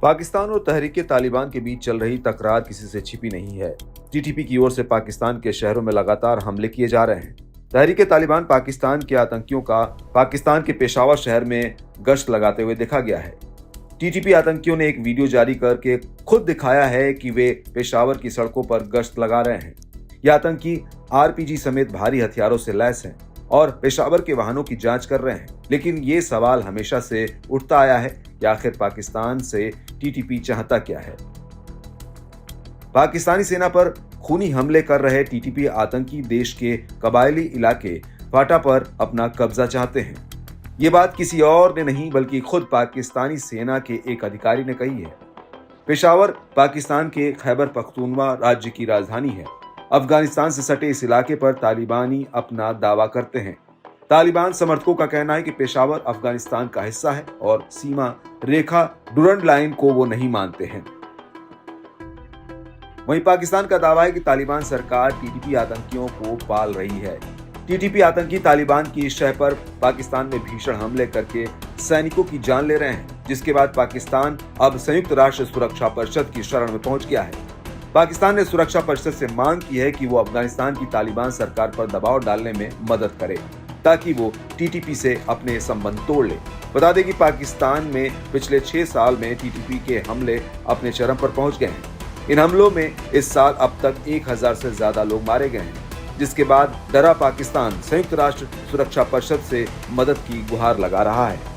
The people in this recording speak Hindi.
पाकिस्तान और तहरीके तालिबान के बीच चल रही तकरार किसी से छिपी नहीं है। टीटीपी की ओर से पाकिस्तान के शहरों में लगातार हमले किए जा रहे हैं। तहरीके तालिबान पाकिस्तान के आतंकियों का पाकिस्तान के पेशावर शहर में गश्त लगाते हुए देखा गया है। टीटीपी आतंकियों ने एक वीडियो जारी करके खुद दिखाया है कि वे पेशावर की सड़कों पर गश्त लगा रहे हैं। ये आतंकी आरपीजी समेत भारी हथियारों से लैस हैं और पेशावर के वाहनों की जांच कर रहे हैं। लेकिन ये सवाल हमेशा से उठता आया है कि आखिर पाकिस्तान से टीटीपी चाहता क्या है। पाकिस्तानी सेना पर खूनी हमले कर रहे टीटीपी आतंकी देश के कबायली इलाके फाटा पर अपना कब्जा चाहते हैं। ये बात किसी और ने नहीं बल्कि खुद पाकिस्तानी सेना के एक अधिकारी ने कही है। पेशावर पाकिस्तान के खैबर पख्तूनवा राज्य की राजधानी है। अफगानिस्तान से सटे इस इलाके पर तालिबानी अपना दावा करते हैं। तालिबान समर्थकों का कहना है कि पेशावर अफगानिस्तान का हिस्सा है और सीमा रेखा डुरंड लाइन को वो नहीं मानते हैं। वहीं पाकिस्तान का दावा है कि तालिबान सरकार टीटीपी आतंकियों को पाल रही है। टीटीपी आतंकी तालिबान की इस शहर पर पाकिस्तान में भीषण हमले करके सैनिकों की जान ले रहे हैं, जिसके बाद पाकिस्तान अब संयुक्त राष्ट्र सुरक्षा परिषद की शरण में पहुंच गया है। पाकिस्तान ने सुरक्षा परिषद से मांग की है कि वो अफगानिस्तान की तालिबान सरकार पर दबाव डालने में मदद करे ताकि वो टीटीपी से अपने संबंध तोड़ ले। बता दें कि पाकिस्तान में पिछले 6 साल में टीटीपी के हमले अपने चरम पर पहुंच गए हैं। इन हमलों में इस साल अब तक 1000 से ज्यादा लोग मारे गए हैं, जिसके बाद डरा पाकिस्तान संयुक्त राष्ट्र सुरक्षा परिषद से मदद की गुहार लगा रहा है।